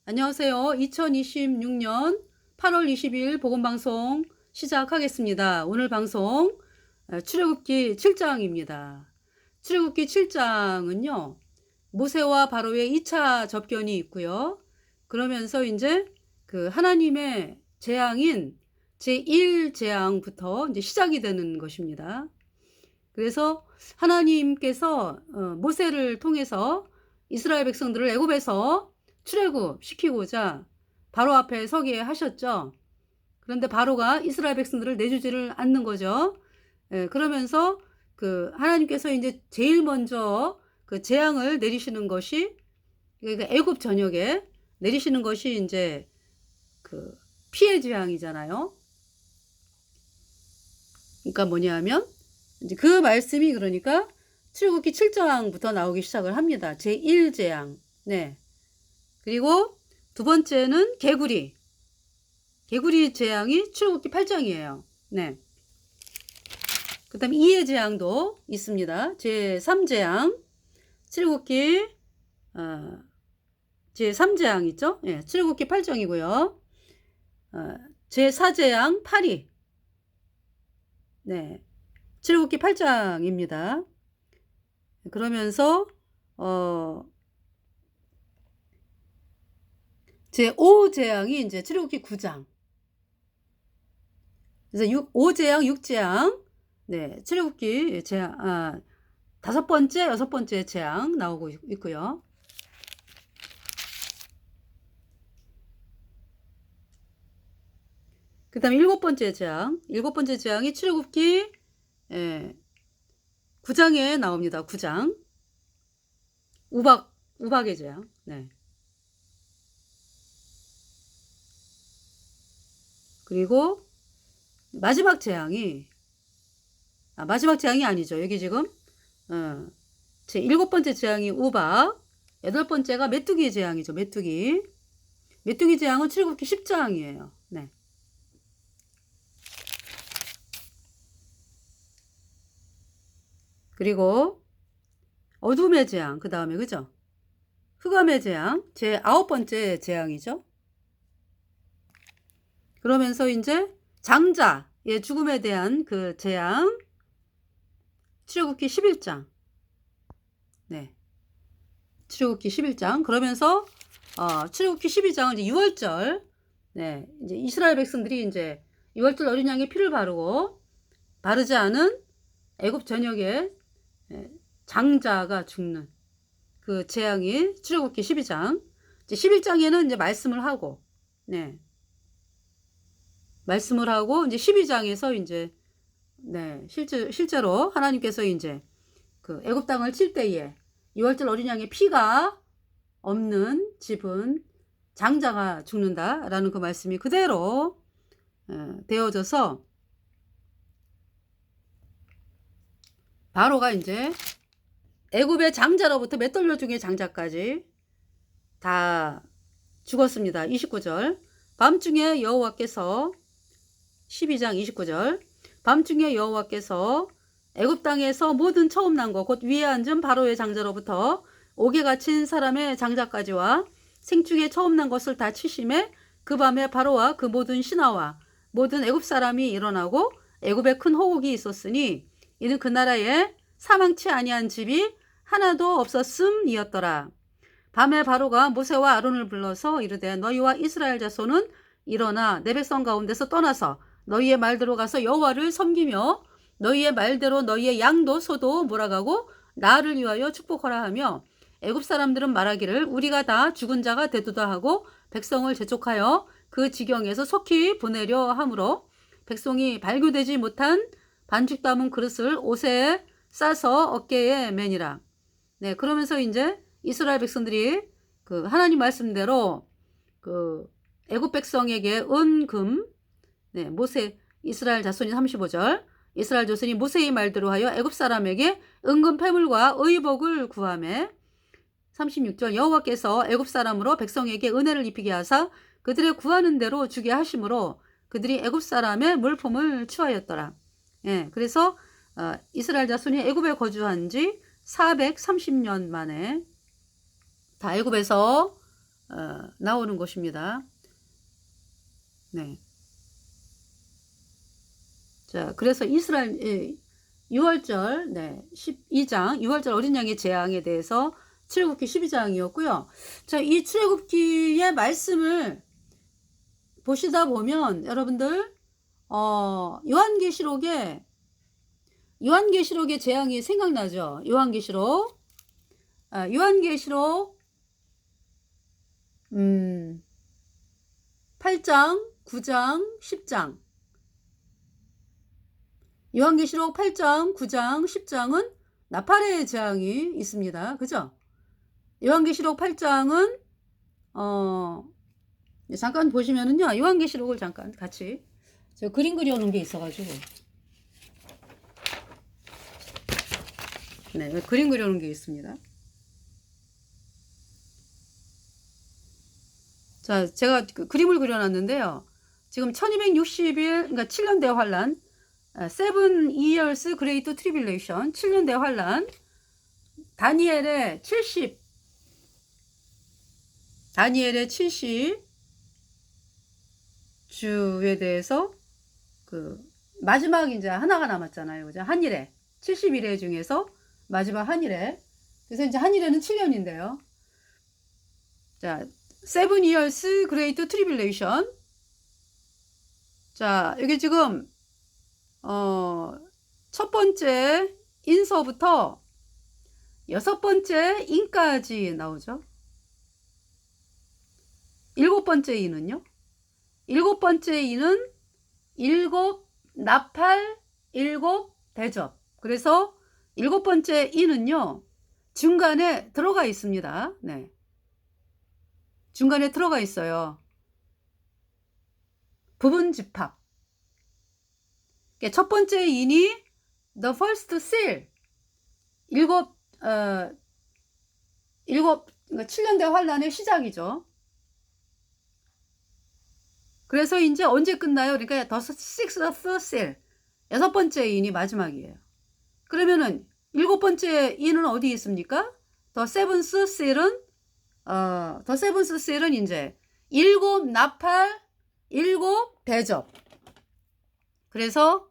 안녕하세요. 2026년 8월 20일 복음방송 시작하겠습니다. 오늘 방송 출애굽기 7장입니다. 출애굽기 7장은요. 모세와 바로의 2차 접견이 있고요. 그러면서 이제 그 하나님의 재앙인 제1재앙부터 이제 시작이 되는 것입니다. 그래서 하나님께서 모세를 통해서 이스라엘 백성들을 애굽에서 출애굽 시키고자 바로 앞에 서게 하셨죠. 그런데 바로가 이스라엘 백성들을 내주지를 않는 거죠. 그러면서 그 하나님께서 이제 제일 먼저 그 재앙을 내리시는 것이 그러니까 애굽 전역에 내리시는 것이 이제 그 피해 재앙이잖아요. 그러니까 뭐냐면 이제 그 말씀이 그러니까 출애굽기 7장부터 나오기 시작을 합니다. 제1재앙. 네. 그리고 두 번째는 개구리. 개구리 재앙이 출애굽기 8장이에요. 네. 그다음에 이의 재앙도 있습니다. 제3재앙. 출애굽기 제3재앙 있죠? 예. 출애굽기 8장이고요. 제4재앙 파리. 네. 출애굽기 8장입니다. 그러면서 제5재앙이 이제 출애굽기 9장. 그래서 5재앙, 6재앙. 네, 출애굽기 재앙 5번째, 6번째 재앙 나오고 있고요. 그다음에 7번째 재앙. 7번째 재앙이 출애굽기 9장에 나옵니다. 9장. 우박의 재앙. 네. 그리고 마지막 재앙이 마지막 재앙이 아니죠. 여기 지금 제 7번째 재앙이 우박, 8번째가 메뚜기 재앙이죠. 메뚜기 재앙은 출애굽기 10장이에요. 네. 그리고 어둠의 재앙, 그 다음에 그죠? 흑암의 재앙, 제 9번째 재앙이죠. 그러면서 이제 장자의 죽음에 대한 그 재앙, 출애굽기 11장. 네. 출애굽기 11장. 그러면서 출애굽기 12장은 이제 6월절. 네. 이제 이스라엘 백성들이 이제 6월절 어린 양의 피를 바르지 않은 애굽 전역에 장자가 죽는 그 재앙이 출애굽기 12장. 이제 11장에는 이제 말씀을 하고, 네. 말씀을 하고 이제 12장에서 이제 네, 실제로 하나님께서 이제 그 애굽 땅을 칠 때에 6월절 어린 양의 피가 없는 집은 장자가 죽는다라는 그 말씀이 그대로 되어져서 바로가 이제 애굽의 장자로부터 맷돌려 중의 장자까지 다 죽었습니다. 29절. 밤중에 여호와께서 12장 29절. 밤중에 여호와께서 애굽 땅에서 모든 처음 난 것 곧 위에 앉은 바로의 장자로부터 옥에 갇힌 사람의 장자까지와 생축에 처음 난 것을 다 치심에 그 밤에 바로와 그 모든 신하와 모든 애굽 사람이 일어나고 애굽에 큰 호국이 있었으니 이는 그 나라에 사망치 아니한 집이 하나도 없었음이었더라. 밤에 바로가 모세와 아론을 불러서 이르되 너희와 이스라엘 자손은 일어나 내 백성 가운데서 떠나서 너희의 말대로 가서 여호와를 섬기며 너희의 말대로 너희의 양도 소도 몰아가고 나를 위하여 축복하라 하며 애굽 사람들은 말하기를 우리가 다 죽은 자가 되도다 하고 백성을 재촉하여 그 지경에서 속히 보내려 하므로 백성이 발교되지 못한 반죽 담은 그릇을 옷에 싸서 어깨에 매니라. 네, 그러면서 이제 이스라엘 백성들이 그 하나님 말씀대로 그 애굽 백성에게 은금 네, 모세 이스라엘 자손이 35절 이스라엘 자손이 모세의 말대로 하여 애굽 사람에게 은금 패물과 의복을 구하매 36절 여호와께서 애굽 사람으로 백성에게 은혜를 입히게 하사 그들의 구하는 대로 주게 하심으로 그들이 애굽 사람의 물품을 취하였더라. 예, 그래서 이스라엘 자손이 애굽에 거주한 지 430년 만에 다 애굽에서 나오는 것입니다. 네. 자, 그래서 이스라엘 6월절 12장 6월절 어린 양의 재앙에 대해서 출애굽기 12장이었고요. 자, 이 출애굽기의 말씀을 보시다 보면 여러분들 요한계시록의 재앙이 생각나죠. 요한계시록 8장, 9장, 10장. 요한계시록 8장, 9장, 10장은 나팔의 재앙이 있습니다. 그죠? 요한계시록 8장은 잠깐 보시면은요. 요한계시록을 잠깐 같이 저 그림 그려놓은 게 있어가지고 네, 그림 그려놓은 게 있습니다. 자, 제가 그림을 그려놨는데요. 지금 1260일, 그러니까 7년 대환란, 7 years great tribulation, 7년 대환란, 다니엘의 70주에 대해서 마지막 이제 하나가 남았잖아요. 그죠? 한일에 70일에 중에서 마지막 한일에. 그래서 이제 한일에는 7년인데요. 자, 7 years great tribulation. 자, 여기 지금 첫 번째 인서부터 6번째 인까지 나오죠. 7번째 인은요? 7번째 인은 7 나팔, 7 대접. 그래서 7번째 인은요, 중간에 들어가 있습니다. 네. 중간에 들어가 있어요. 부분 집합. 첫 번째 인이 the first seal. 7년대 환란의 시작이죠. 그래서 이제 언제 끝나요? 그러니까 the sixth seal. 6번째 인이 마지막이에요. 그러면은 7번째 인은 어디 있습니까? the seventh seal은 the seventh seal은 이제 7 나팔, 7 대접. 그래서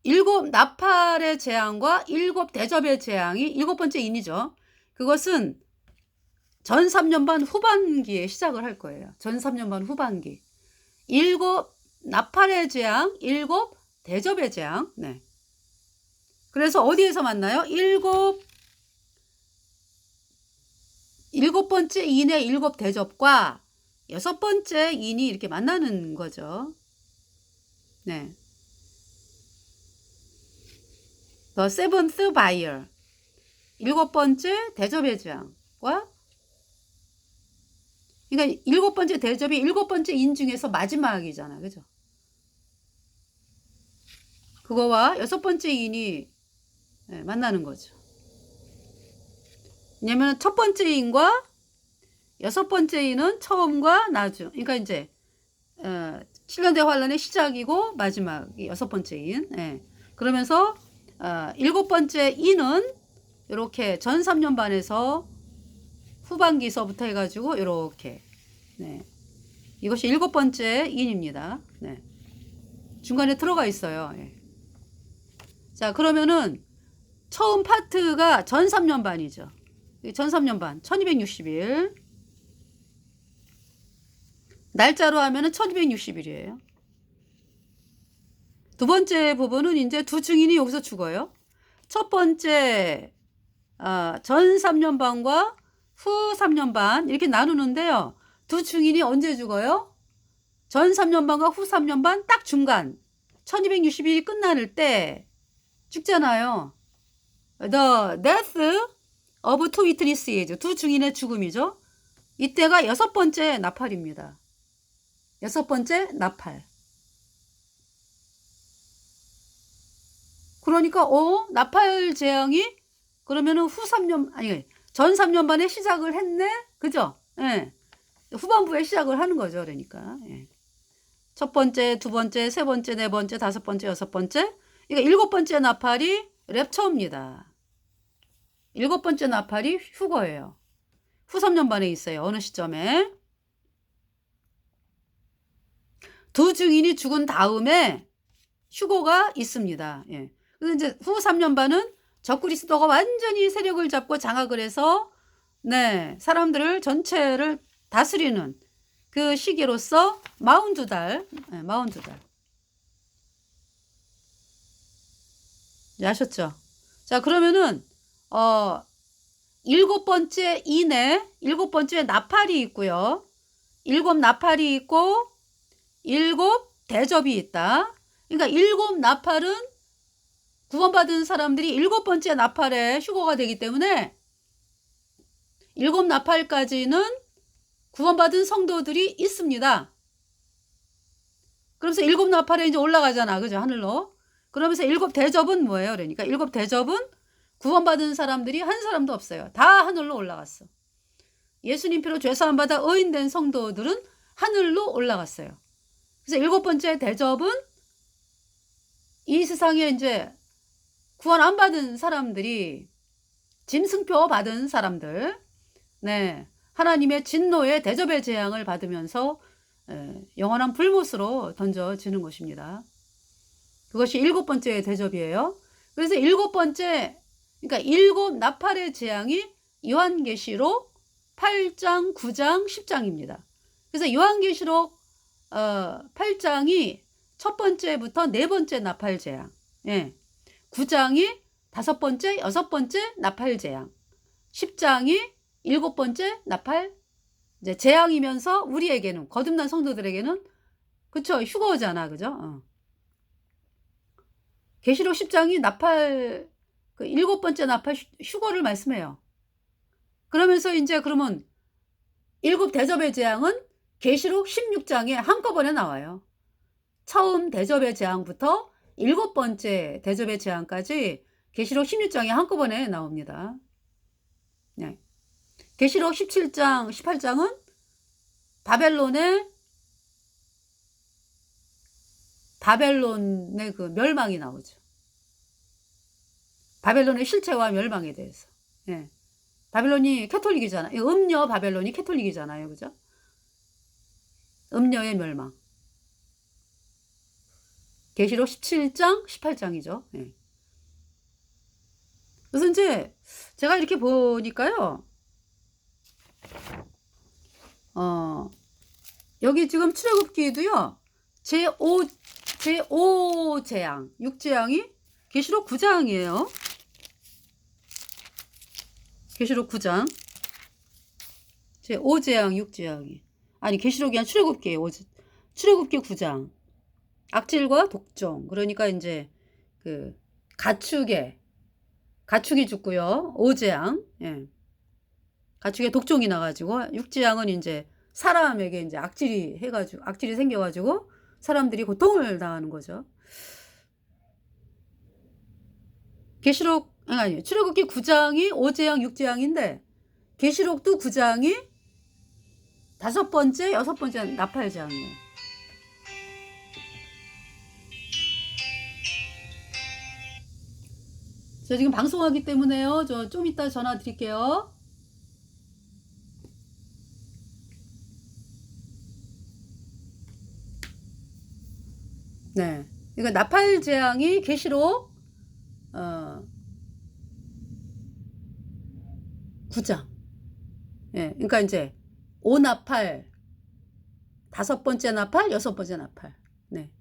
7 나팔의 재앙과 7 대접의 재앙이 7번째 인이죠. 그것은 전 3년반 후반기에 시작을 할 거예요. 전 3년반 후반기. 7 나팔의 재앙, 7 대접의 재앙. 네. 그래서 어디에서 만나요? 7번째 인의 7 대접과 6번째 인이 이렇게 만나는 거죠. 네. The seventh buyer. 7번째 대접의 재앙과, 그러니까 7번째 대접이 7번째 인 중에서 마지막이잖아. 그죠? 그거와 6번째 인이 만나는 거죠. 왜냐면 첫 번째 인과 6번째 인은 처음과 나중. 그러니까 이제 7년대 환란의 시작이고 마지막이 6번째 인. 그러면서 7번째 인은 이렇게 전 3년반에서 후반기서부터 해가지고 이렇게 이것이 7번째 인입니다. 중간에 들어가 있어요. 자, 그러면은 처음 파트가 전 3년반이죠. 전 3년반 1260일. 날짜로 하면은 1260일이에요. 두 번째 부분은 이제 두 증인이 여기서 죽어요. 첫 번째 전 3년반과 후 3년반 이렇게 나누는데요. 두 증인이 언제 죽어요? 전 3년반과 후 3년반 딱 중간 1260일이 끝날 때 죽잖아요. The death of two witnesses. 두 증인의 죽음이죠. 이때가 6번째 나팔입니다. 6번째 나팔. 그러니까 나팔 재앙이 그러면은 후 3년 아니 전 3년반에 시작을 했네. 그죠? 후반부에 시작을 하는 거죠. 그러니까 첫 번째, 두 번째, 세 번째, 네 번째, 다섯 번째, 여섯 번째. 그러니까 7번째 나팔이 랩처입니다. 7번째 나팔이 휴거예요. 후3년반에 있어요. 어느 시점에. 두 증인이 죽은 다음에 휴거가 있습니다. 예. 그래서 이제 후 3년반은 적그리스도가 완전히 세력을 잡고 장악을 해서 네, 사람들을 전체를 다스리는 그 시기로서 42달, 네, 42달. 네, 아셨죠? 자, 그러면은 일곱 번째 이내, 일곱 번째 나팔이 있고요. 일곱 나팔이 있고 일곱 대접이 있다. 그러니까 일곱 나팔은 구원받은 사람들이 일곱 번째 나팔에 휴거가 되기 때문에 일곱 나팔까지는 구원받은 성도들이 있습니다. 그러면서 일곱 나팔에 이제 올라가잖아. 그죠? 하늘로. 그러면서 일곱 대접은 뭐예요? 그러니까 일곱 대접은 구원받은 사람들이 한 사람도 없어요. 다 하늘로 올라갔어. 예수님 피로 죄사함 받아 의인된 성도들은 하늘로 올라갔어요. 그래서 일곱 번째 대접은 이 세상에 이제 구원 안 받은 사람들이 짐승표 받은 사람들, 네, 하나님의 진노의 대접의 재앙을 받으면서 영원한 불못으로 던져지는 것입니다. 그것이 일곱 번째 대접이에요. 그래서 일곱 번째, 그러니까 일곱 나팔의 재앙이 요한계시록 8장, 9장, 10장입니다. 그래서 요한계시록 8장이 첫 번째부터 네 번째 나팔 재앙, 예. 9장이 다섯 번째, 여섯 번째 나팔 재앙, 10장이 일곱 번째 나팔 이제 재앙이면서 우리에게는 거듭난 성도들에게는 그쵸 휴거잖아, 그죠? 계시록 10장이 나팔 그 일곱 번째 나팔 휴거를 말씀해요. 그러면서 이제 그러면 일곱 대접의 재앙은 계시록 16장에 한꺼번에 나와요. 처음 대접의 재앙부터 일곱 번째 대접의 재앙까지 계시록 16장에 한꺼번에 나옵니다. 네. 계시록 17장, 18장은 바벨론의 그 멸망이 나오죠. 바벨론의 실체와 멸망에 대해서. 네. 바벨론이 캐톨릭이잖아요. 음녀 바벨론이 캐톨릭이잖아요. 그죠? 음녀의 멸망. 계시록 17장, 18장이죠. 네. 그래서 이제 제가 이렇게 보니까요. 여기 지금 출애굽기도요. 제5 재앙, 6재앙이 계시록 9장이에요. 계시록 9장. 제5재앙, 6재앙이. 아니, 계시록이 아니라 출애굽기예요. 출애굽기 9장. 악질과 독종. 그러니까 이제 그 가축이 죽고요. 5재앙. 예. 가축에 독종이 나가지고 6재앙은 이제 사람에게 이제 악질이 생겨가지고 사람들이 고통을 당하는 거죠. 출애굽기 9장이 5재앙, 6재앙인데 계시록도 9장이 다섯 번째, 여섯 번째 나팔 재앙이에요. 저 지금 방송하기 때문에요. 저 좀 이따 전화 드릴게요. 네. 그러니까 나팔 재앙이 계시록 9장. 예. 그러니까 이제 5나팔, 다섯 번째 나팔, 여섯 번째 나팔. 네.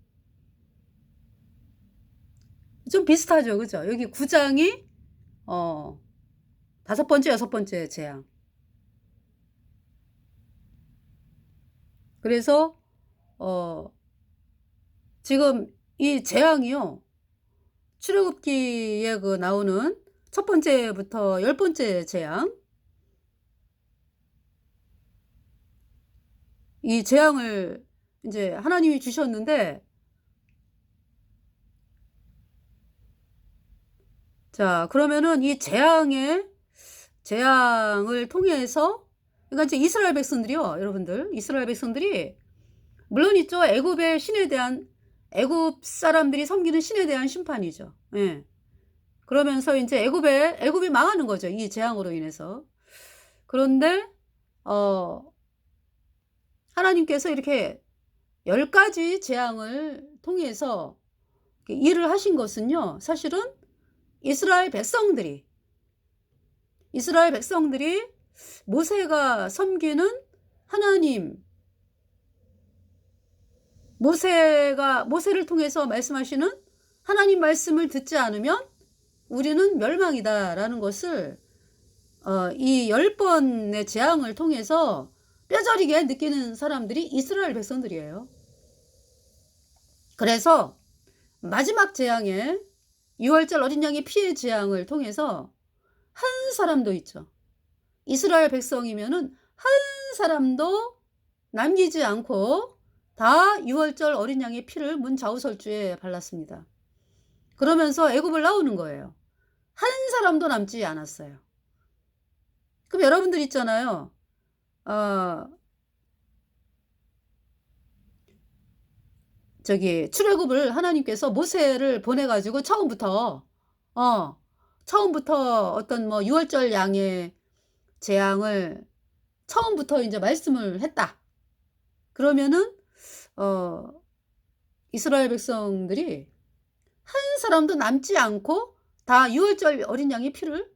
좀 비슷하죠. 그죠? 여기 9장이 다섯 번째, 여섯 번째 재앙. 그래서 지금 이 재앙이요. 출애굽기에 그 나오는 첫 번째부터 열 번째 재앙. 이 재앙을 이제 하나님이 주셨는데, 자, 그러면은 이 재앙을 통해서, 그러니까 이제 이스라엘 백성들이요, 여러분들, 이스라엘 백성들이, 물론 있죠, 애굽 사람들이 섬기는 신에 대한 심판이죠. 예. 그러면서 이제 애굽이 망하는 거죠, 이 재앙으로 인해서. 그런데 어 하나님께서 이렇게 10가지 재앙을 통해서 일을 하신 것은요. 사실은 이스라엘 백성들이 모세가 섬기는 하나님, 모세를 통해서 말씀하시는 하나님 말씀을 듣지 않으면 우리는 멸망이다라는 것을 이 10번의 재앙을 통해서 뼈저리게 느끼는 사람들이 이스라엘 백성들이에요. 그래서 마지막 재앙에 6월절 어린 양의 피의 재앙을 통해서 한 사람도 있죠. 이스라엘 백성이면은 한 사람도 남기지 않고 다 6월절 어린 양의 피를 문 좌우설주에 발랐습니다. 그러면서 애굽을 나오는 거예요. 한 사람도 남지 않았어요. 그럼 여러분들 있잖아요. 출애굽을 하나님께서 모세를 보내가지고 처음부터 어떤 6월절 양의 재앙을 처음부터 이제 말씀을 했다. 그러면은 이스라엘 백성들이 한 사람도 남지 않고 다 6월절 어린 양의 피를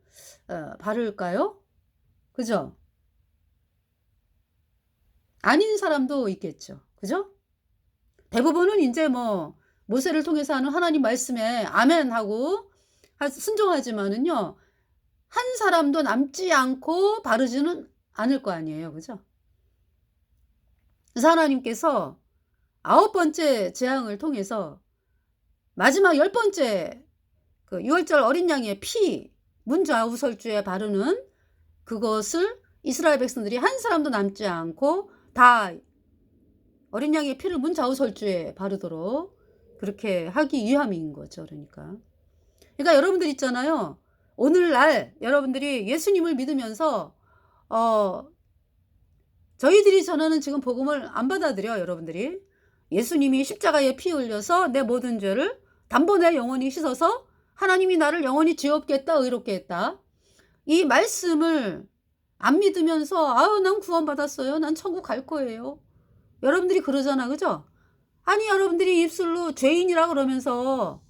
바를까요? 그죠? 아닌 사람도 있겠죠. 그죠? 대부분은 이제 모세를 통해서 하는 하나님 말씀에 아멘 하고 순종하지만은요, 한 사람도 남지 않고 바르지는 않을 거 아니에요. 그죠? 그래서 하나님께서 9번째 재앙을 통해서 마지막 10번째 6월절 어린 양의 피 문좌우설주에 바르는 그것을 이스라엘 백성들이 한 사람도 남지 않고 다 어린 양의 피를 문좌우설주에 바르도록 그렇게 하기 위함인 거죠. 그러니까 여러분들 있잖아요. 오늘날 여러분들이 예수님을 믿으면서 저희들이 전하는 지금 복음을 안 받아들여. 여러분들이 예수님이 십자가에 피 흘려서 내 모든 죄를 단번에 영원히 씻어서 하나님이 나를 영원히 죄 없겠다 의롭게 했다. 이 말씀을 안 믿으면서 난 구원받았어요. 난 천국 갈 거예요. 여러분들이 그러잖아. 그죠? 아니 여러분들이 입술로 죄인이라 그러면서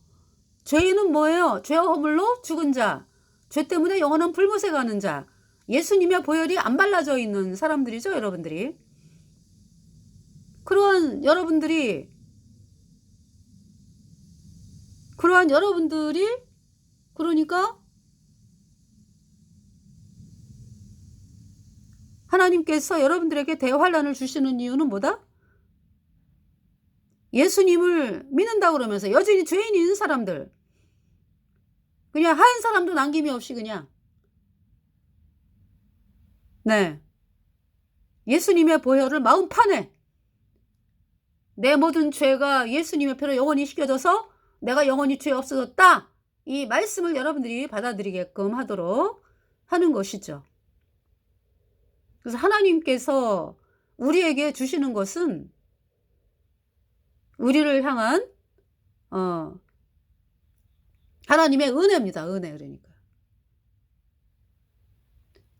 죄인은 뭐예요? 죄와 허물로 죽은 자, 죄 때문에 영원한 불못에 가는 자, 예수님의 보혈이 안 발라져 있는 사람들이죠. 여러분들이. 그러한 여러분들이 그러니까 하나님께서 여러분들에게 대환란을 주시는 이유는 뭐다? 예수님을 믿는다고 그러면서 여전히 죄인인 사람들, 그냥 한 사람도 남김이 없이 그냥 예수님의 보혈을 마음판에 내 모든 죄가 예수님의 피로 영원히 씻겨져서 내가 영원히 죄 없어졌다. 이 말씀을 여러분들이 받아들이게끔 하도록 하는 것이죠. 그래서 하나님께서 우리에게 주시는 것은 우리를 향한 하나님의 은혜입니다. 은혜. 그러니까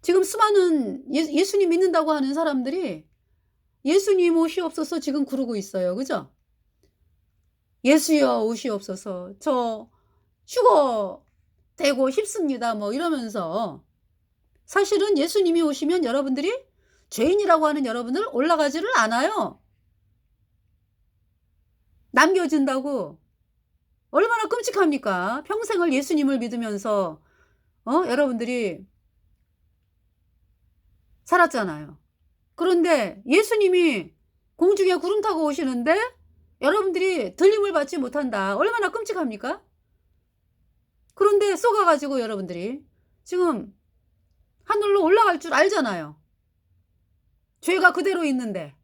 지금 수많은 예수님 믿는다고 하는 사람들이 예수님 오시옵소서 지금 그러고 있어요. 그죠? 예수여 오시옵소서 저 휴거 되고 싶습니다. 이러면서 사실은 예수님이 오시면 여러분들이 죄인이라고 하는 여러분들 올라가지를 않아요. 남겨진다고. 얼마나 끔찍합니까? 평생을 예수님을 믿으면서 여러분들이 살았잖아요. 그런데 예수님이 공중에 구름 타고 오시는데 여러분들이 들림을 받지 못한다. 얼마나 끔찍합니까? 그런데 쏘가가지고 여러분들이 지금 하늘로 올라갈 줄 알잖아요. 죄가 그대로 있는데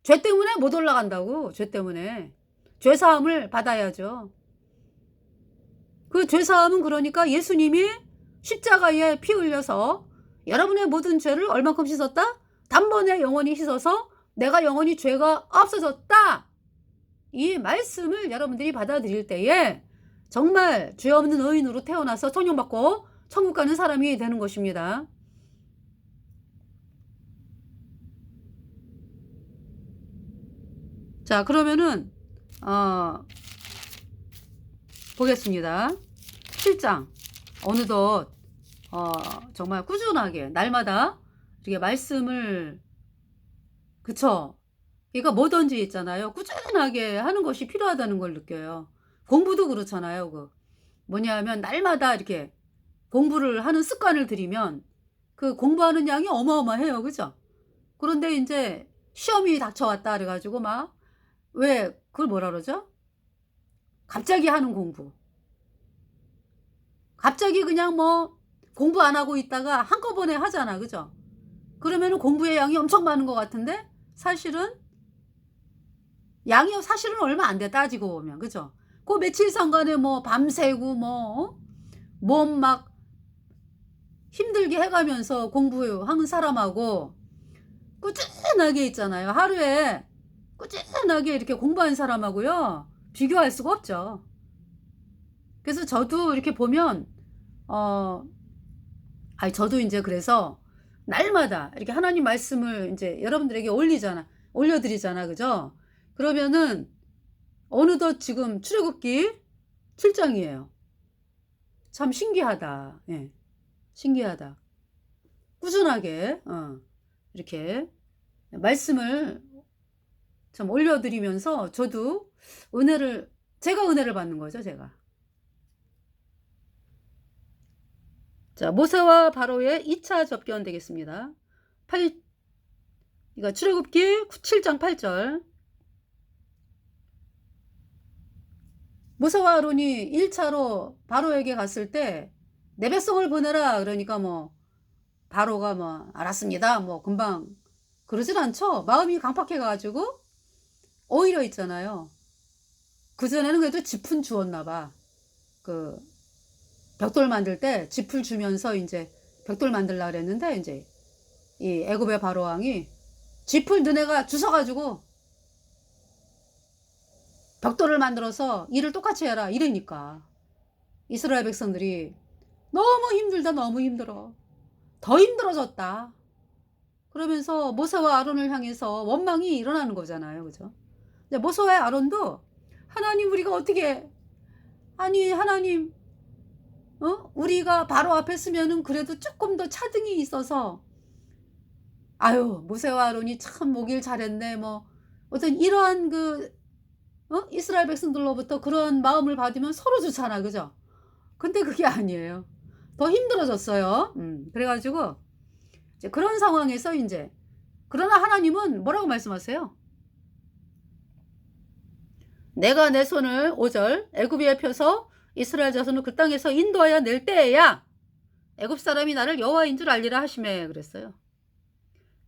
죄 때문에 못 올라간다고. 죄 때문에 죄사함을 받아야죠. 그 죄사함은 그러니까 예수님이 십자가에 피 흘려서 여러분의 모든 죄를 얼만큼 씻었다? 단번에 영원히 씻어서 내가 영원히 죄가 없어졌다. 이 말씀을 여러분들이 받아들일 때에 정말 죄 없는 의인으로 태어나서 청령받고 천국 가는 사람이 되는 것입니다. 자, 그러면은 보겠습니다. 7장 어느덧 정말 꾸준하게 날마다 이렇게 말씀을, 그쵸? 그러니까 뭐든지 있잖아요. 꾸준하게 하는 것이 필요하다는 걸 느껴요. 공부도 그렇잖아요. 그 뭐냐면 날마다 이렇게 공부를 하는 습관을 들이면 그 공부하는 양이 어마어마해요. 그죠? 그런데 이제 시험이 닥쳐왔다 그래가지고 막, 왜 그걸 뭐라 그러죠? 갑자기 하는 공부. 갑자기 그냥 뭐 공부 안 하고 있다가 한꺼번에 하잖아. 그죠? 그러면은 공부의 양이 엄청 많은 것 같은데 사실은 양이 사실은 얼마 안 돼, 따지고 보면. 그죠? 그 며칠 상간에 뭐 밤새고 뭐 몸 막 힘들게 해가면서 공부하는 사람하고 꾸준하게 있잖아요. 하루에 꾸준하게 이렇게 공부한 사람하고요, 비교할 수가 없죠. 그래서 저도 이렇게 보면 저도 이제 그래서 날마다 이렇게 하나님 말씀을 이제 여러분들에게 올려드리잖아. 그죠? 그러면은 어느덧 지금 출애굽기 7장이에요. 참 신기하다. 예. 신기하다. 꾸준하게 이렇게 말씀을 좀 올려드리면서 저도 제가 은혜를 받는 거죠. 제가. 자, 모세와 바로의 2차 접견 되겠습니다. 그러니까 출애굽기 7장 8절. 모세와 아론이 1차로 바로에게 갔을 때 내 백성을 보내라 그러니까 뭐 바로가 뭐 알았습니다 뭐 금방 그러질 않죠. 마음이 강팍해 가지고 오히려 있잖아요. 그전에는 그래도 짚은 주었나 봐. 그 벽돌 만들 때 짚을 주면서 이제 벽돌 만들라 그랬는데, 이제 이 애굽의 바로 왕이 짚을 너네가 주워가지고 벽돌을 만들어서 일을 똑같이 해라 이러니까 이스라엘 백성들이 너무 힘들다, 너무 힘들어, 더 힘들어졌다 그러면서 모세와 아론을 향해서 원망이 일어나는 거잖아요. 그죠? 모세와 아론도 하나님 우리가 어떻게, 아니 하나님 우리가 바로 앞에 쓰면은 그래도 조금 더 차등이 있어서, 아유 모세와 아론이 참 오길 잘했네 뭐 어떤 이러한 이스라엘 백성들로부터 그런 마음을 받으면 서로 좋잖아. 그죠? 근데 그게 아니에요. 더 힘들어졌어요. 그래가지고 이제 그런 상황에서 이제, 그러나 하나님은 뭐라고 말씀하세요? 내가 내 손을 5절 애굽에 펴서 이스라엘 자손을 그 땅에서 인도하여 낼 때에야 애굽 사람이 나를 여호와인 줄 알리라 하시매 그랬어요.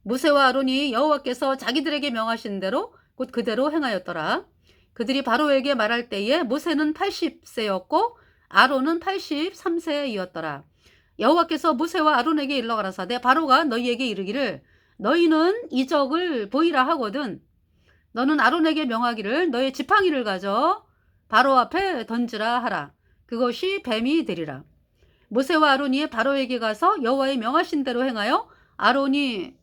모세와 아론이 여호와께서 자기들에게 명하신 대로 곧 그대로 행하였더라. 그들이 바로에게 말할 때에 모세는 80세였고 아론은 83세이었더라. 여호와께서 모세와 아론에게 일러 가라사대 바로가 너희에게 이르기를 너희는 이적을 보이라 하거든 너는 아론에게 명하기를 너의 지팡이를 가져 바로 앞에 던지라 하라. 그것이 뱀이 되리라. 모세와 아론이 바로에게 가서 여호와의 명하신 대로 행하여 아론이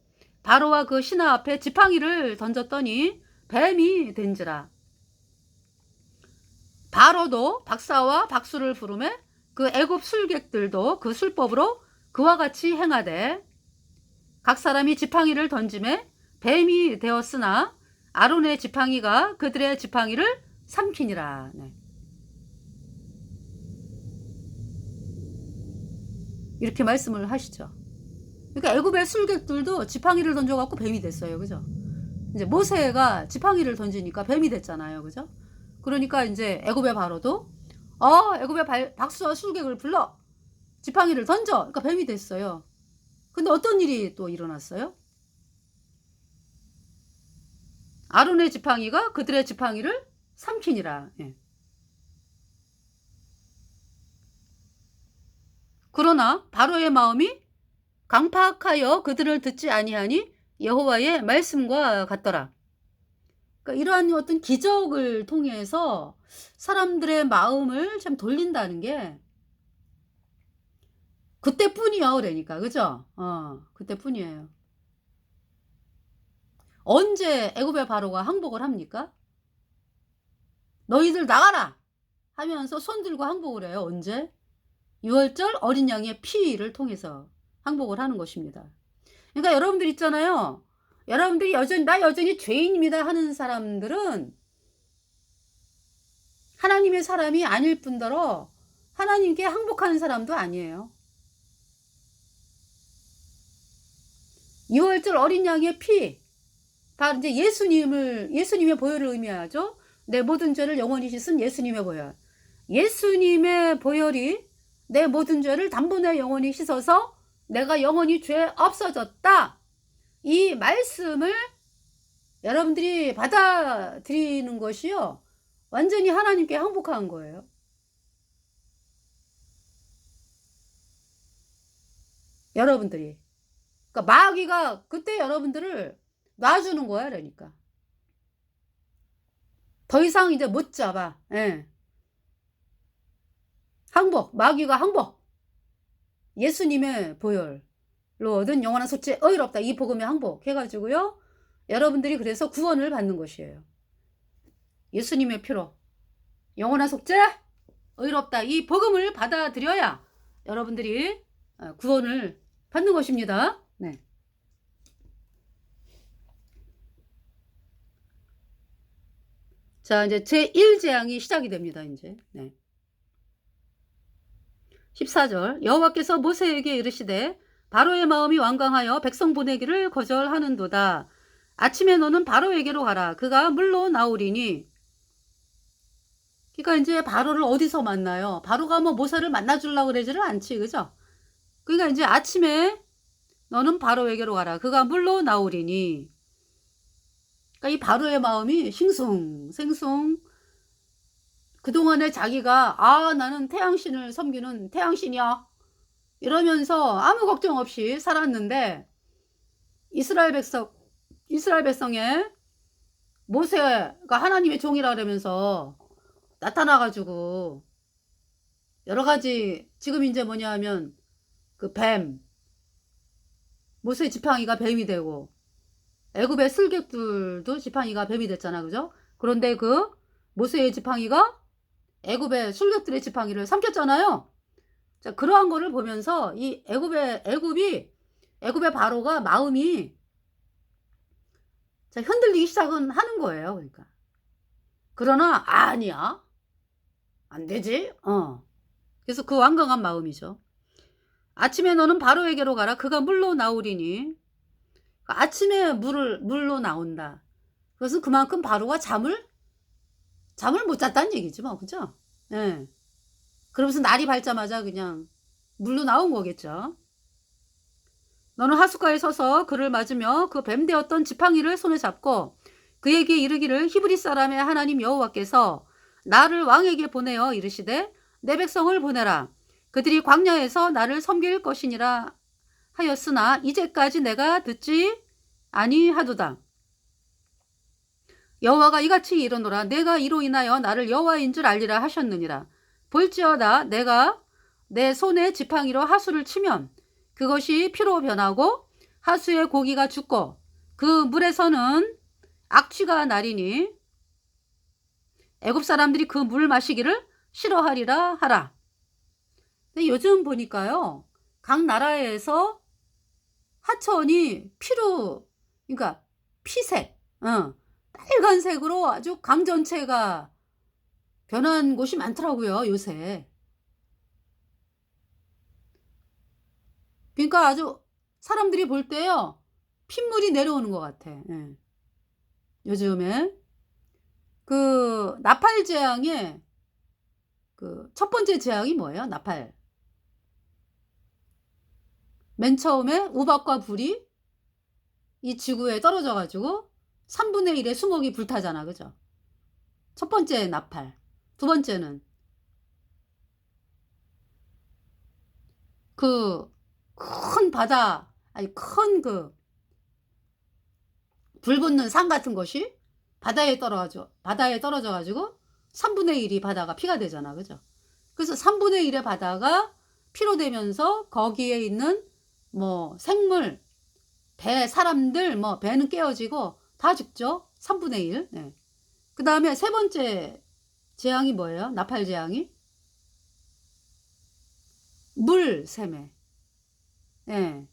바로와 그 신하 앞에 지팡이를 던졌더니 뱀이 된지라. 바로도 박사와 박수를 부르매 그 애굽 술객들도 그 술법으로 그와 같이 행하되 각 사람이 지팡이를 던짐에 뱀이 되었으나 아론의 지팡이가 그들의 지팡이를 삼키니라. 네. 이렇게 말씀을 하시죠. 그러니까 애굽의 술객들도 지팡이를 던져갖고 뱀이 됐어요. 그죠? 이제 모세가 지팡이를 던지니까 뱀이 됐잖아요. 그죠? 그러니까 이제 애굽의 바로도 애굽의 박수와 술객을 불러 지팡이를 던져. 그러니까 뱀이 됐어요. 근데 어떤 일이 또 일어났어요? 아론의 지팡이가 그들의 지팡이를 삼키니라. 예. 그러나 바로의 마음이 강팍하여 그들을 듣지 아니하니 여호와의 말씀과 같더라. 그러니까 이러한 어떤 기적을 통해서 사람들의 마음을 참 돌린다는 게 그때뿐이요. 그러니까 그죠? 그때뿐이에요. 언제 애굽의 바로가 항복을 합니까? 너희들 나가라 하면서 손 들고 항복을 해요. 언제? 유월절 어린 양의 피를 통해서 항복을 하는 것입니다. 그러니까 여러분들 있잖아요. 여러분들이 나 여전히 죄인입니다 하는 사람들은 하나님의 사람이 아닐 뿐더러 하나님께 항복하는 사람도 아니에요. 유월절 어린 양의 피, 바로 이제 예수님의 보혈을 의미하죠. 내 모든 죄를 영원히 씻은 예수님의 보혈. 예수님의 보혈이 내 모든 죄를 단번에 영원히 씻어서 내가 영원히 죄 없어졌다. 이 말씀을 여러분들이 받아들이는 것이요. 완전히 하나님께 항복한 거예요. 여러분들이. 그러니까 마귀가 그때 여러분들을 놔주는 거야. 그러니까. 더 이상 이제 못 잡아. 예. 항복. 마귀가 항복. 예수님의 보혈로 얻은 영원한 속죄 의롭다. 이 복음의 항복 해가지고요. 여러분들이 그래서 구원을 받는 것이에요. 예수님의 피로 영원한 속죄 의롭다. 이 복음을 받아들여야 여러분들이 구원을 받는 것입니다. 네. 자, 이제 제1재앙이 시작이 됩니다. 이제. 네. 14절 여호와께서 모세에게 이르시되 바로의 마음이 완강하여 백성 보내기를 거절하는도다. 아침에 너는 바로에게로 가라. 그가 물로 나오리니. 그러니까 이제 바로를 어디서 만나요? 바로가 뭐 모세를 만나주려고 그러지를 않지. 그죠? 그러니까 이제 아침에 너는 바로에게로 가라. 그가 물로 나오리니. 그러니까 이 바로의 마음이 싱숭생숭 그동안에 자기가 나는 태양신을 섬기는 태양신이야 이러면서 아무 걱정 없이 살았는데 이스라엘 백성의 모세가 하나님의 종이라 그러면서 나타나가지고 여러 가지 지금 이제 뭐냐 하면 그 모세 지팡이가 뱀이 되고 애굽의 슬객들도 지팡이가 뱀이 됐잖아. 그죠? 그런데 그 모세의 지팡이가 애굽의 술객들의 지팡이를 삼켰잖아요. 자, 그러한 거를 보면서 이 애굽의 바로가 마음이 자, 흔들리기 시작은 하는 거예요. 그러니까. 그러나 아니야. 안 되지. 그래서 그 완강한 마음이죠. 아침에 너는 바로에게로 가라. 그가 물로 나오리니. 아침에 물로 나온다. 그것은 그만큼 바로가 잠을 못 잤다는 얘기지 뭐. 그죠? 예. 그러면서 날이 밝자마자 그냥 물로 나온 거겠죠. 너는 하숫가에 서서 그를 맞으며 그 뱀 되었던 지팡이를 손에 잡고 그에게 이르기를 히브리 사람의 하나님 여호와께서 나를 왕에게 보내어 이르시되 내 백성을 보내라. 그들이 광야에서 나를 섬길 것이니라 하였으나 이제까지 내가 듣지 아니하도다. 여호와가 이같이 이르노라. 내가 이로 인하여 나를 여호와인 줄 알리라 하셨느니라. 볼지어다 내가 내 손에 지팡이로 하수를 치면 그것이 피로 변하고 하수의 고기가 죽고 그 물에서는 악취가 나리니 애굽 사람들이 그 물 마시기를 싫어하리라 하라. 근데 요즘 보니까요. 각 나라에서 하천이 피로 그러니까 피색 빨간색으로 아주 강 전체가 변한 곳이 많더라고요. 요새. 그러니까 아주 사람들이 볼 때요. 핏물이 내려오는 것 같아. 예. 요즘에 그 나팔 재앙의 그 첫 번째 재앙이 뭐예요? 나팔. 맨 처음에 우박과 불이 이 지구에 떨어져 가지고 3분의 1의 수목이 불타잖아. 그죠? 첫 번째 나팔. 두 번째는 그 큰 바다 아니 큰 그 불 붙는 산 같은 것이 바다에 떨어져 가지고 3분의 1이 바다가 피가 되잖아. 그죠? 그래서 3분의 1의 바다가 피로 되면서 거기에 있는 뭐 생물 배 사람들 뭐 배는 깨어지고 다 죽죠. 3분의 1. 네. 그 다음에 세 번째 재앙이 뭐예요? 나팔 재앙이? 물샘에. 예.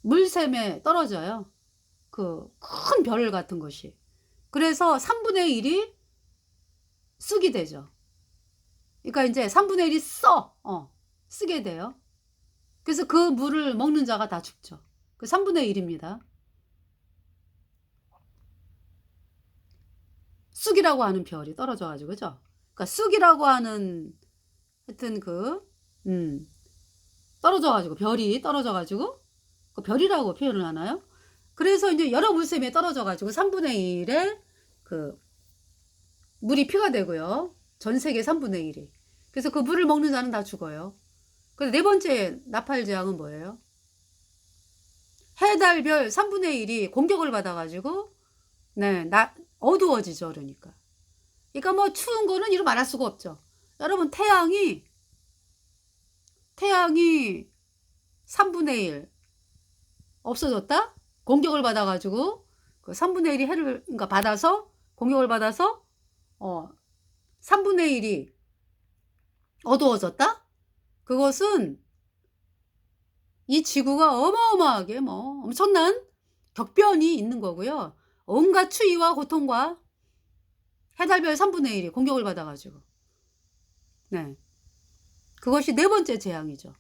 물샘에 떨어져요. 그 큰 별 같은 것이. 그래서 3분의 1이 쑥이 되죠. 그러니까 이제 3분의 1이 쓰게 돼요. 그래서 그 물을 먹는 자가 다 죽죠. 그 3분의 1입니다. 쑥이라고 하는 별이 떨어져가지고, 그죠? 그러니까 쑥이라고 하는, 하여튼 떨어져가지고, 별이 떨어져가지고, 그 별이라고 표현을 하나요? 그래서 이제 여러 물샘에 떨어져가지고 3분의 1의 그 물이 피가 되고요. 전 세계 3분의 1이. 그래서 그 물을 먹는 자는 다 죽어요. 그래서 네 번째 나팔 재앙은 뭐예요? 해, 달, 별 3분의 1이 공격을 받아가지고, 네, 어두워지죠. 그러니까. 그러니까 뭐 추운 거는 이루 말할 수가 없죠. 여러분, 태양이 3분의 1 없어졌다? 공격을 받아가지고, 그 3분의 1이 해를, 그러니까 공격을 받아서, 3분의 1이 어두워졌다? 그것은 이 지구가 어마어마하게 뭐 엄청난 격변이 있는 거고요. 온갖 추위와 고통과 해달별 3분의 1이 공격을 받아가지고. 네. 그것이 네 번째 재앙이죠.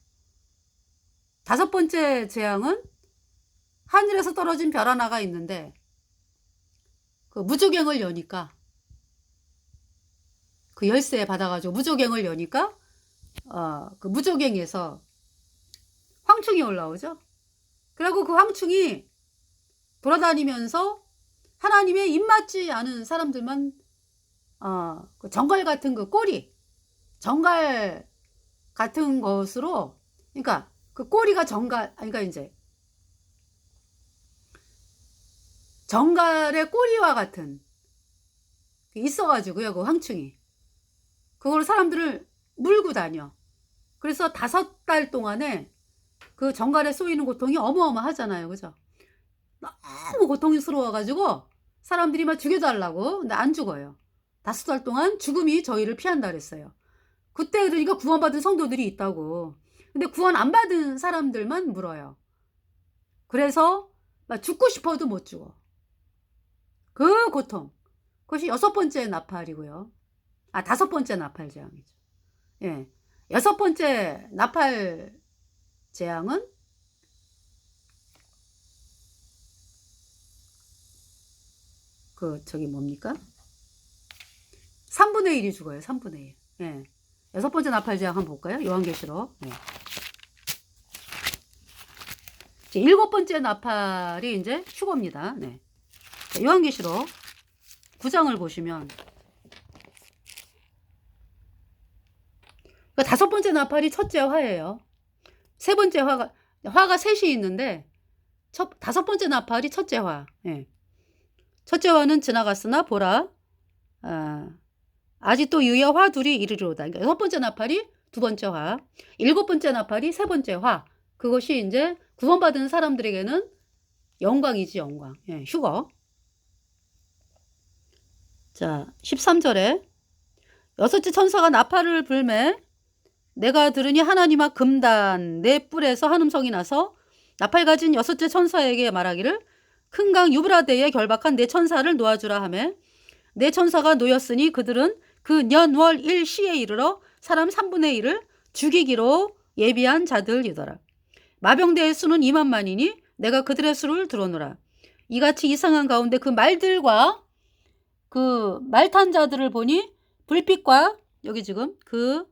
다섯 번째 재앙은 하늘에서 떨어진 별 하나가 있는데, 그 무조갱을 여니까, 그 열쇠 받아가지고 무조갱을 여니까, 그 무조갱에서 황충이 올라오죠. 그리고 그 황충이 돌아다니면서 하나님의 입맞지 않은 사람들만, 그 정갈 같은 그 꼬리, 정갈 같은 것으로, 그러니까 그 꼬리가 그러니까 이제 정갈의 꼬리와 같은 있어가지고요. 그 황충이 그걸 사람들을 물고 다녀. 그래서 5달 동안에 그 정갈에 쏘이는 고통이 어마어마하잖아요. 그죠? 너무 고통스러워가지고 사람들이 막 죽여달라고. 근데 안 죽어요. 5달 동안 죽음이 저희를 피한다 그랬어요. 그때 그러니까 구원받은 성도들이 있다고. 근데 구원 안 받은 사람들만 물어요. 그래서 막 죽고 싶어도 못 죽어. 그 고통. 그것이 6번째 나팔이고요. 5번째 나팔 재앙이죠. 예. 6번째 나팔 재앙은 뭡니까? 3분의 1이 죽어요. 3분의 1. 예. 6번째 나팔 재앙 한번 볼까요? 요한계시록. 예. 7번째 나팔이 이제 휴거입니다. 네. 요한계시록 9장을 보시면, 그러니까 5번째 나팔이 첫째 화예요. 세 번째 화가 셋이 있는데, 5번째 나팔이 첫째 화. 예. 첫째 화는 지나갔으나 보라, 아직도 유여 화 둘이 이르리로다. 그러니까 6번째 나팔이 2번째 화, 7번째 나팔이 3번째 화. 그것이 이제 구원받은 사람들에게는 영광이지, 영광. 예, 휴거. 자, 13절에 여섯째 천사가 나팔을 불매 내가 들으니 하나님아 금단 내 뿔에서 한음성이 나서 나팔 가진 여섯째 천사에게 말하기를 큰 강 유브라데에 결박한 내 천사를 놓아주라 하매 내 천사가 놓였으니 그들은 그 년월 일시에 이르러 사람 3분의 1을 죽이기로 예비한 자들이더라. 마병대의 수는 2만만이니 내가 그들의 수를 들어노라. 이같이 이상한 가운데 그 말들과 그 말탄 자들을 보니 불빛과 여기 지금 그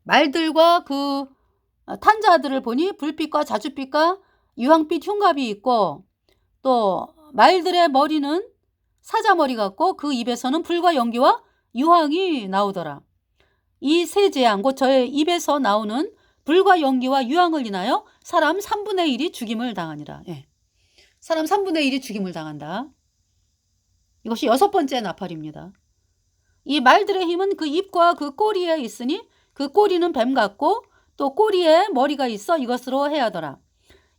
말들과 그 탄자들을 보니 불빛과 자줏빛과 유황빛 흉갑이 있고 또 말들의 머리는 사자머리 같고 그 입에서는 불과 연기와 유황이 나오더라. 이 세 재앙 곧 저의 입에서 나오는 불과 연기와 유황을 인하여 사람 3분의 1이 죽임을 당하니라. 예. 사람 3분의 1이 죽임을 당한다. 이것이 6번째 나팔입니다. 이 말들의 힘은 그 입과 그 꼬리에 있으니 그 꼬리는 뱀 같고 또 꼬리에 머리가 있어 이것으로 해하더라.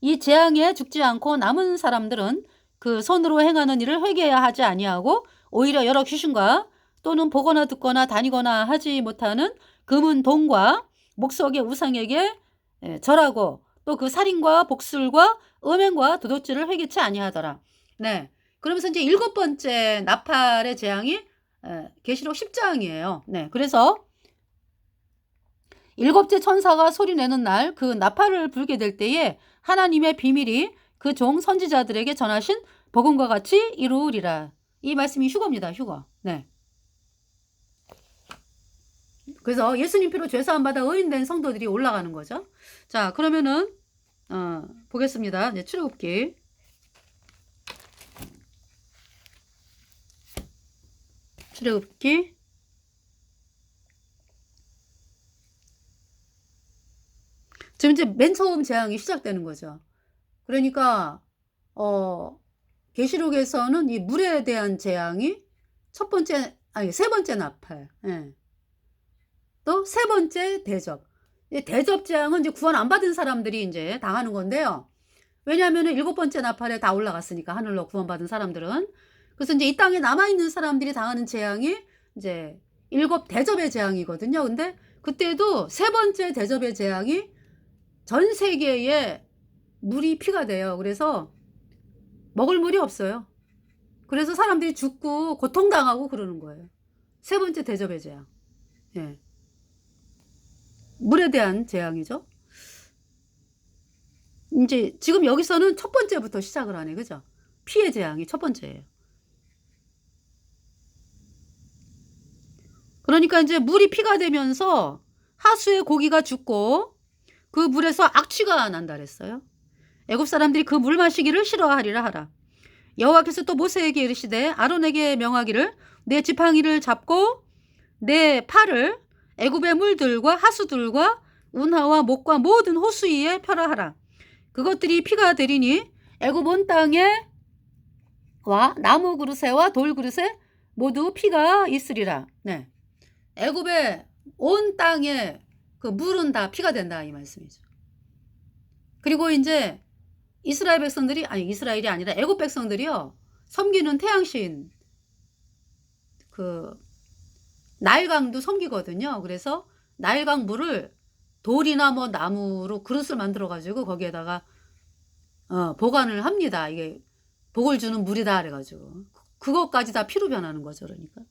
이 재앙에 죽지 않고 남은 사람들은 그 손으로 행하는 일을 회개해야 하지 아니하고 오히려 여러 귀신과 또는 보거나 듣거나 다니거나 하지 못하는 금은 동과 목석의 우상에게 절하고 또 그 살인과 복술과 음행과 도둑질을 회개치 아니하더라. 네. 그러면서 이제 7번째 나팔의 재앙이 계시록 10장이에요. 네. 그래서 7째 천사가 소리내는 날 그 나팔을 불게 될 때에 하나님의 비밀이 그 종 선지자들에게 전하신 복음과 같이 이루리라. 이 말씀이 휴거입니다. 휴거. 네. 그래서 예수님 피로 죄사함 받아 의인된 성도들이 올라가는 거죠. 자, 그러면은 보겠습니다. 이제 출애굽기. 지금 이제 맨 처음 재앙이 시작되는 거죠. 그러니까 계시록에서는 이 물에 대한 재앙이 세 번째 나팔. 예. 또 세 번째 대접. 대접 재앙은 이제 구원 안 받은 사람들이 이제 당하는 건데요. 왜냐하면은 7번째 나팔에 다 올라갔으니까 하늘로 구원받은 사람들은. 그래서 이제 이 땅에 남아있는 사람들이 당하는 재앙이 이제 7 대접의 재앙이거든요. 근데 그때도 세 번째 대접의 재앙이 전 세계에 물이 피가 돼요. 그래서 먹을 물이 없어요. 그래서 사람들이 죽고 고통당하고 그러는 거예요. 세 번째 대접의 재앙. 예. 물에 대한 재앙이죠. 이제 지금 여기서는 첫 번째부터 시작을 하네. 그죠? 피의 재앙이 첫 번째예요. 그러니까 이제 물이 피가 되면서 하수의 고기가 죽고 그 물에서 악취가 난다 그랬어요. 애굽 사람들이 그 물 마시기를 싫어하리라 하라. 여호와께서 또 모세에게 이르시되 아론에게 명하기를 내 지팡이를 잡고 내 팔을 애굽의 물들과 하수들과 운하와 목과 모든 호수 위에 펴라 하라. 그것들이 피가 되리니 애굽 온 땅에 와 나무 그릇에와 돌 그릇에 모두 피가 있으리라. 네. 애굽의 온 땅에 그 물은 다 피가 된다 이 말씀이죠. 그리고 이제 이스라엘 백성들이 이스라엘이 아니라 애굽 백성들이요 섬기는 태양신 그 나일강도 섬기거든요. 그래서 나일강 물을 돌이나 뭐 나무로 그릇을 만들어 가지고 거기에다가 보관을 합니다. 이게 복을 주는 물이다 그래가지고 그것까지 다 피로 변하는 거죠. 그러니까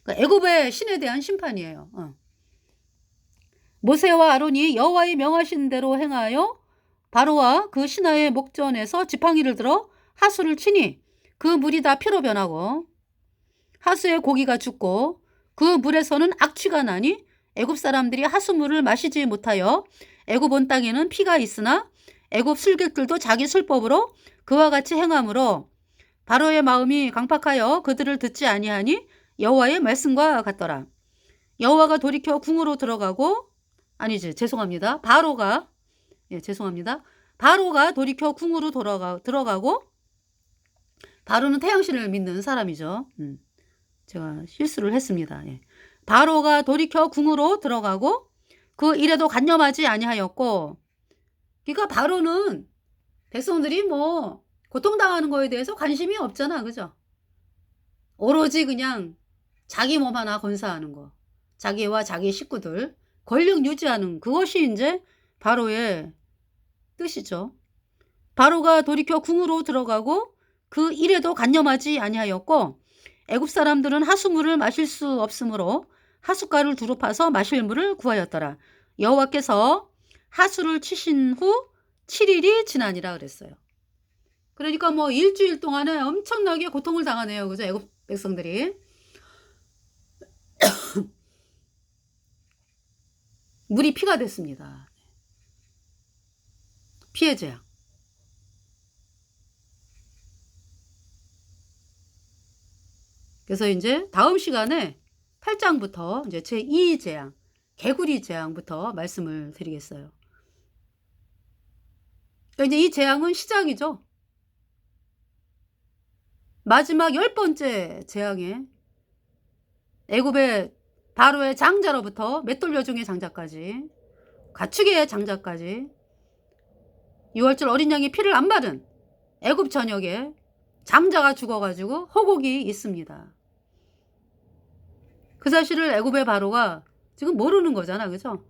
애굽의 신에 대한 심판이에요. 모세와 아론이 여호와의 명하신 대로 행하여 바로와 그 신하의 목전에서 지팡이를 들어 하수를 치니 그 물이 다 피로 변하고 하수의 고기가 죽고 그 물에서는 악취가 나니 애굽 사람들이 하수물을 마시지 못하여 애굽 온 땅에는 피가 있으나 애굽 술객들도 자기 술법으로 그와 같이 행함으로 바로의 마음이 강팍하여 그들을 듣지 아니하니 여호와의 말씀과 같더라. 여호와가 돌이켜 궁으로 들어가고 바로가 돌이켜 궁으로 들어가고 바로는 태양신을 믿는 사람이죠. 제가 실수를 했습니다. 예. 바로가 돌이켜 궁으로 들어가고 그 일에도 간념하지 아니하였고 그러니까 바로는 백성들이 뭐 고통당하는 거에 대해서 관심이 없잖아. 그죠? 오로지 그냥 자기 몸 하나 건사하는 거. 자기와 자기 식구들 권력 유지하는 그것이 이제 바로의 뜻이죠. 바로가 돌이켜 궁으로 들어가고 그 일에도 간념하지 아니하였고 애굽 사람들은 하수물을 마실 수 없으므로 하숫가를 두루 파서 마실 물을 구하였더라. 여호와께서 하수를 치신 후 7일이 지나니라 그랬어요. 그러니까 뭐 일주일 동안에 엄청나게 고통을 당하네요. 그죠? 애굽 백성들이. 물이 피가 됐습니다. 피해 재앙. 그래서 이제 다음 시간에 8장부터 이제 제2 재앙, 개구리 재앙부터 말씀을 드리겠어요. 그러니까 이제 이 재앙은 시작이죠. 마지막 10번째 재앙에 애굽의 바로의 장자로부터 맷돌 여종의 장자까지 가축의 장자까지 6월절 어린 양의 피를 안 받은 애굽 전역에 장자가 죽어가지고 허곡이 있습니다. 그 사실을 애굽의 바로가 지금 모르는 거잖아, 그죠?